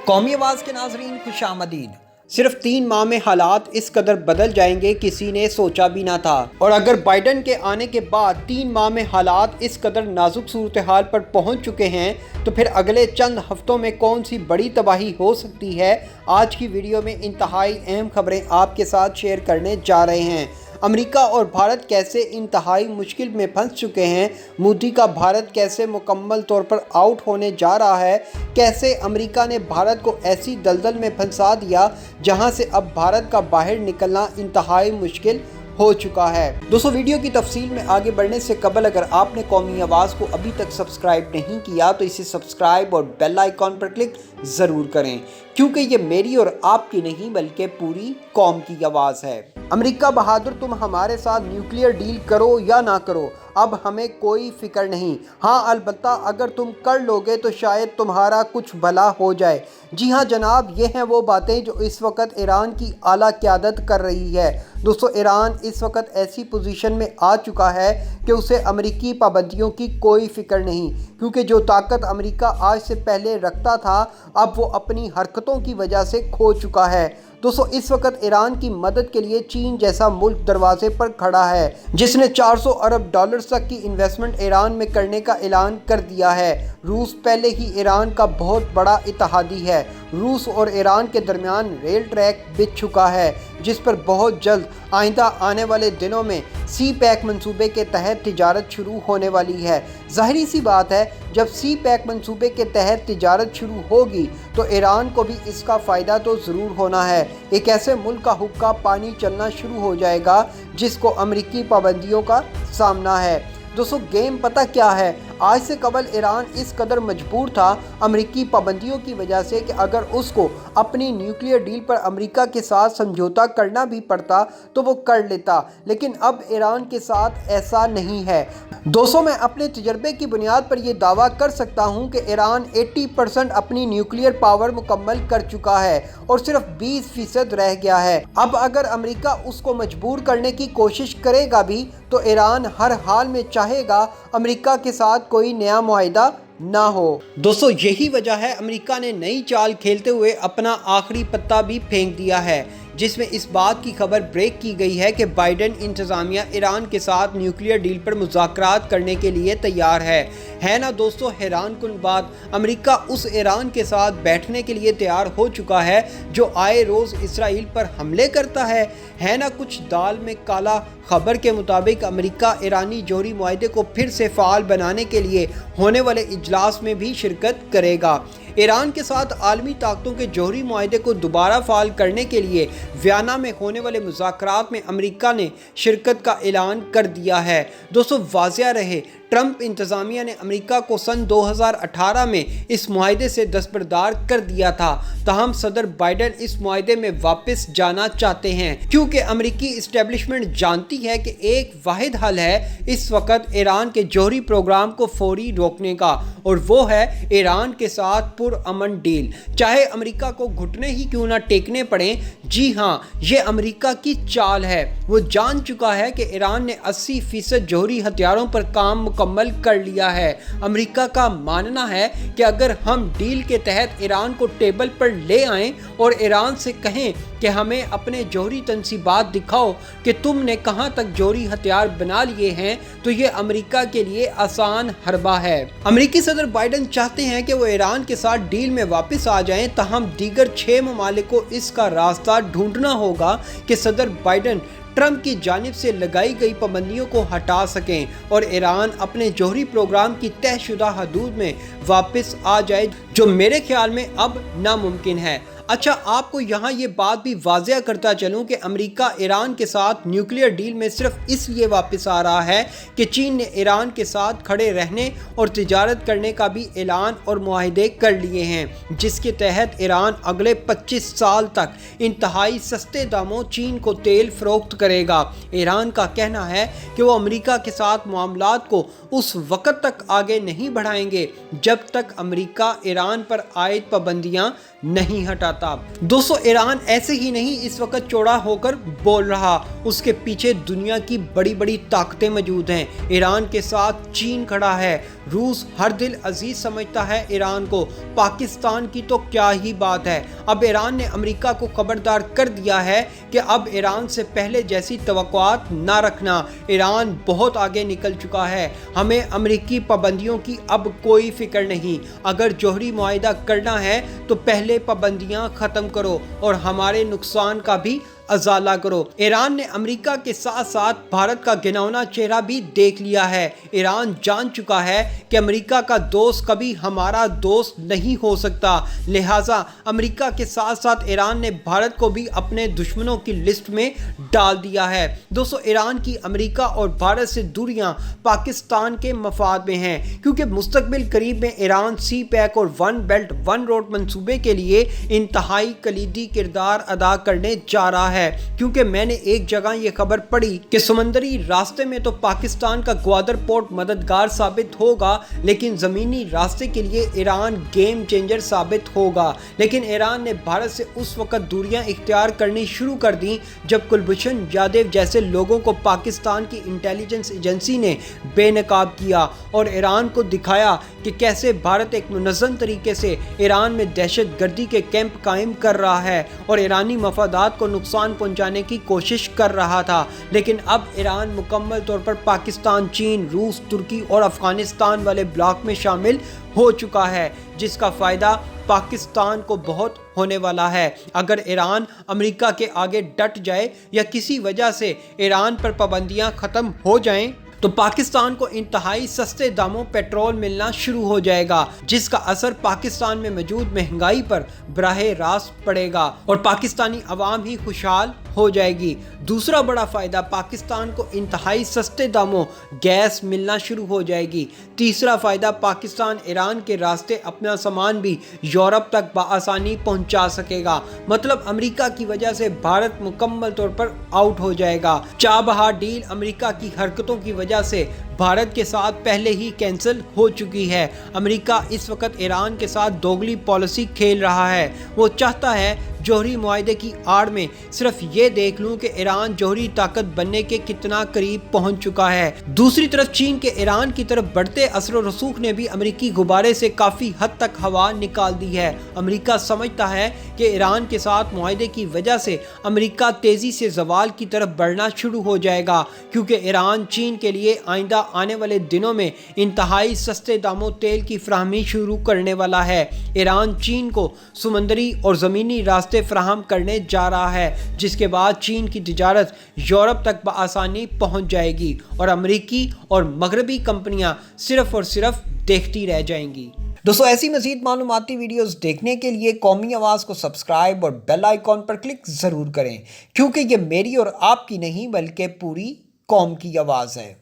قومی آواز کے ناظرین خوش آمدید۔ صرف 3 ماہ میں حالات اس قدر بدل جائیں گے کسی نے سوچا بھی نہ تھا، اور اگر بائیڈن کے آنے کے بعد 3 ماہ میں حالات اس قدر نازک صورتحال پر پہنچ چکے ہیں تو پھر اگلے چند ہفتوں میں کون سی بڑی تباہی ہو سکتی ہے۔ آج کی ویڈیو میں انتہائی اہم خبریں آپ کے ساتھ شیئر کرنے جا رہے ہیں۔ امریکہ اور بھارت کیسے انتہائی مشکل میں پھنس چکے ہیں، مودی کا بھارت کیسے مکمل طور پر آؤٹ ہونے جا رہا ہے، کیسے امریکہ نے بھارت کو ایسی دلدل میں پھنسا دیا جہاں سے اب بھارت کا باہر نکلنا انتہائی مشکل ہو چکا ہے۔ دوستو، ویڈیو کی تفصیل میں آگے بڑھنے سے قبل اگر آپ نے قومی آواز کو ابھی تک سبسکرائب نہیں کیا تو اسے سبسکرائب اور بیل آئیکن پر کلک ضرور کریں، کیونکہ یہ میری اور آپ کی نہیں بلکہ پوری قوم کی آواز ہے۔ امریکہ بہادر، تم ہمارے ساتھ نیوکلیئر ڈیل کرو یا نہ کرو، اب ہمیں کوئی فکر نہیں۔ ہاں، البتہ اگر تم کر لوگے تو شاید تمہارا کچھ بھلا ہو جائے۔ جی ہاں جناب، یہ ہیں وہ باتیں جو اس وقت ایران کی اعلیٰ قیادت کر رہی ہے۔ دوستو، ایران اس وقت ایسی پوزیشن میں آ چکا ہے کہ اسے امریکی پابندیوں کی کوئی فکر نہیں، کیونکہ جو طاقت امریکہ آج سے پہلے رکھتا تھا اب وہ اپنی حرکتوں کی وجہ سے کھو چکا ہے۔ دوستو، اس وقت ایران کی مدد کے لیے چین جیسا ملک دروازے پر کھڑا ہے، جس نے $400 ارب تک کی انویسٹمنٹ ایران میں کرنے کا اعلان کر دیا ہے۔ روس پہلے ہی ایران کا بہت بڑا اتحادی ہے۔ روس اور ایران کے درمیان ریل ٹریک بچھ چکا ہے، جس پر بہت جلد آئندہ آنے والے دنوں میں سی پیک منصوبے کے تحت تجارت شروع ہونے والی ہے۔ ظاہری سی بات ہے، جب سی پیک منصوبے کے تحت تجارت شروع ہوگی تو ایران کو بھی اس کا فائدہ تو ضرور ہونا ہے۔ ایک ایسے ملک کا حقہ پانی چلنا شروع ہو جائے گا جس کو امریکی پابندیوں کا سامنا ہے۔ دوستو، گیم پتہ کیا ہے؟ آج سے قبل ایران اس قدر مجبور تھا امریکی پابندیوں کی وجہ سے کہ اگر اس کو اپنی نیوکلیئر ڈیل پر امریکہ کے ساتھ سمجھوتا کرنا بھی پڑتا تو وہ کر لیتا، لیکن اب ایران کے ساتھ ایسا نہیں ہے۔ دوستو، میں اپنے تجربے کی بنیاد پر یہ دعویٰ کر سکتا ہوں کہ ایران 80% اپنی نیوکلیئر پاور مکمل کر چکا ہے اور صرف 20% رہ گیا ہے۔ اب اگر امریکہ اس کو مجبور کرنے کی کوشش کرے گا بھی تو ایران ہر حال میں چاہے گا امریکہ کے ساتھ کوئی نیا معاہدہ نہ ہو۔ دوستو، یہی وجہ ہے امریکہ نے نئی چال کھیلتے ہوئے اپنا آخری پتا بھی پھینک دیا ہے، جس میں اس بات کی خبر بریک کی گئی ہے کہ بائیڈن انتظامیہ ایران کے ساتھ نیوکلیئر ڈیل پر مذاکرات کرنے کے لیے تیار ہے نا دوستو؟ حیران کن بات، امریکہ اس ایران کے ساتھ بیٹھنے کے لیے تیار ہو چکا ہے جو آئے روز اسرائیل پر حملے کرتا ہے نا کچھ دال میں کالا۔ خبر کے مطابق امریکہ ایرانی جوہری معاہدے کو پھر سے فعال بنانے کے لیے ہونے والے اجلاس میں بھی شرکت کرے گا۔ ایران کے ساتھ عالمی طاقتوں کے جوہری معاہدے کو دوبارہ فعال کرنے کے لیے ویانا میں ہونے والے مذاکرات میں امریکہ نے شرکت کا اعلان کر دیا ہے۔ دوستو، واضح رہے، ٹرمپ انتظامیہ نے امریکہ کو سن 2018 میں اس معاہدے سے دستبردار کر دیا تھا، تاہم صدر بائیڈن اس معاہدے میں واپس جانا چاہتے ہیں، کیونکہ امریکی اسٹیبلشمنٹ جانتی ہے کہ ایک واحد حل ہے اس وقت ایران کے جوہری پروگرام کو فوری روکنے کا، اور وہ ہے ایران کے ساتھ پرامن ڈیل، چاہے امریکہ کو گھٹنے ہی کیوں نہ ٹیکنے پڑیں۔ جی ہاں، یہ امریکہ کی چال ہے۔ وہ جان چکا ہے کہ ایران نے 80% جوہری ہتھیاروں پر کام مکمل کر لیا ہے۔ امریکہ کا ماننا ہے کہ اگر ہم ڈیل کے تحت ایران کو ٹیبل پر لے آئیں اور ایران سے کہیں کہ ہمیں اپنے جوہری تنصیبات دکھاؤ کہ تم نے کہاں تک جوہری ہتھیار بنا لیے ہیں، تو یہ امریکہ کے لیے آسان حربہ ہے۔ امریکی صدر بائیڈن چاہتے ہیں کہ وہ ایران کے ساتھ ڈیل میں واپس آ جائیں، تاہم دیگر 6 ممالک کو اس کا راستہ ڈھونڈنا ہوگا کہ صدر بائیڈن ٹرمپ کی جانب سے لگائی گئی پابندیوں کو ہٹا سکیں اور ایران اپنے جوہری پروگرام کی طے شدہ حدود میں واپس آ جائے، جو میرے خیال میں اب ناممکن ہے۔ اچھا، آپ کو یہاں یہ بات بھی واضح کرتا چلوں کہ امریکہ ایران کے ساتھ نیوکلیئر ڈیل میں صرف اس لیے واپس آ رہا ہے کہ چین نے ایران کے ساتھ کھڑے رہنے اور تجارت کرنے کا بھی اعلان اور معاہدے کر لیے ہیں، جس کے تحت ایران اگلے 25 سال تک انتہائی سستے داموں چین کو تیل فروخت کرے گا۔ ایران کا کہنا ہے کہ وہ امریکہ کے ساتھ معاملات کو اس وقت تک آگے نہیں بڑھائیں گے جب تک امریکہ ایران پر عائد پابندیاں نہیں ہٹاتا۔ دوستو، ایران ایسے ہی نہیں اس وقت چوڑا ہو کر بول رہا، اس کے پیچھے دنیا کی بڑی بڑی طاقتیں موجود ہیں۔ ایران کے ساتھ چین کھڑا ہے، روس ہر دل عزیز سمجھتا ہے ایران کو، پاکستان کی تو کیا ہی بات ہے۔ اب ایران نے امریکہ کو خبردار کر دیا ہے کہ اب ایران سے پہلے جیسی توقعات نہ رکھنا، ایران بہت آگے نکل چکا ہے، ہمیں امریکی پابندیوں کی اب کوئی فکر نہیں، اگر جوہری معاہدہ کرنا ہے تو پہلے پابندیاں ختم کرو اور ہمارے نقصان کا بھی ازالہ کرو۔ ایران نے امریکہ کے ساتھ ساتھ بھارت کا گھناؤنا چہرہ بھی دیکھ لیا ہے۔ ایران جان چکا ہے کہ امریکہ کا دوست کبھی ہمارا دوست نہیں ہو سکتا، لہٰذا امریکہ کے ساتھ ساتھ ایران نے بھارت کو بھی اپنے دشمنوں کی لسٹ میں ڈال دیا ہے۔ دوستو، ایران کی امریکہ اور بھارت سے دوریاں پاکستان کے مفاد میں ہیں، کیونکہ مستقبل قریب میں ایران سی پیک اور ون بیلٹ ون روڈ منصوبے کے لیے انتہائی کلیدی کردار ادا کرنے جا رہا ہے۔ کیونکہ میں نے ایک جگہ یہ خبر پڑھی کہ سمندری راستے میں تو پاکستان کا گوادر پورٹ مددگار ثابت ہوگا، لیکن زمینی راستے کے لیے ایران گیم چینجر ثابت ہوگا۔ لیکن ایران نے بھارت سے اس وقت دوریاں اختیار کرنی شروع کر دیں جب کلبھوشن جادھو جیسے لوگوں کو پاکستان کی انٹیلیجنس ایجنسی نے بے نقاب کیا اور ایران کو دکھایا کہ کیسے بھارت ایک منظم طریقے سے ایران میں دہشت گردی کے کیمپ قائم کر رہا ہے اور ایرانی مفادات کو نقصان پہنچانے کی کوشش کر رہا تھا۔ لیکن اب ایران مکمل طور پر پاکستان، چین، روس، ترکی اور افغانستان والے بلاک میں شامل ہو چکا ہے، جس کا فائدہ پاکستان کو بہت ہونے والا ہے۔ اگر ایران امریکہ کے آگے ڈٹ جائے یا کسی وجہ سے ایران پر پابندیاں ختم ہو جائیں تو پاکستان کو انتہائی سستے داموں پیٹرول ملنا شروع ہو جائے گا، جس کا اثر پاکستان میں موجود مہنگائی پر براہ راست پڑے گا اور پاکستانی عوام ہی خوشحال ہو جائے گی۔ دوسرا بڑا فائدہ، پاکستان کو انتہائی سستے داموں گیس ملنا شروع ہو جائے گی۔ تیسرا فائدہ، پاکستان ایران کے راستے اپنا سامان بھی یورپ تک بآسانی پہنچا سکے گا، مطلب امریکہ کی وجہ سے بھارت مکمل طور پر آؤٹ ہو جائے گا۔ چابہار ڈیل امریکہ کی حرکتوں کی وجہ سے بھارت کے ساتھ پہلے ہی کینسل ہو چکی ہے۔ امریکہ اس وقت ایران کے ساتھ دوگلی پالیسی کھیل رہا ہے، وہ چاہتا ہے جوہری معاہدے کی آڑ میں صرف یہ دیکھ لوں کہ ایران جوہری طاقت بننے کے کتنا قریب پہنچ چکا ہے۔ دوسری طرف چین کے ایران کی طرف بڑھتے اثر و رسوخ نے بھی امریکی غبارے سے کافی حد تک ہوا نکال دی ہے۔ امریکہ سمجھتا ہے کہ ایران کے ساتھ معاہدے کی وجہ سے امریکہ تیزی سے زوال کی طرف بڑھنا شروع ہو جائے گا، کیونکہ ایران چین کے لیے آئندہ آنے والے دنوں میں انتہائی سستے داموں تیل کی فراہمی شروع کرنے والا ہے۔ ایران چین کو سمندری اور زمینی راستے فراہم کرنے جا رہا ہے، جس کے بعد چین کی تجارت یورپ تک بآسانی پہنچ جائے گی اور امریکی اور مغربی کمپنیاں صرف اور صرف دیکھتی رہ جائیں گی۔ دوستو، ایسی مزید معلوماتی ویڈیوز دیکھنے کے لیے قومی آواز کو سبسکرائب اور بیل آئیکن پر کلک ضرور کریں، کیونکہ یہ میری اور آپ کی نہیں بلکہ پوری قوم کی آواز ہے۔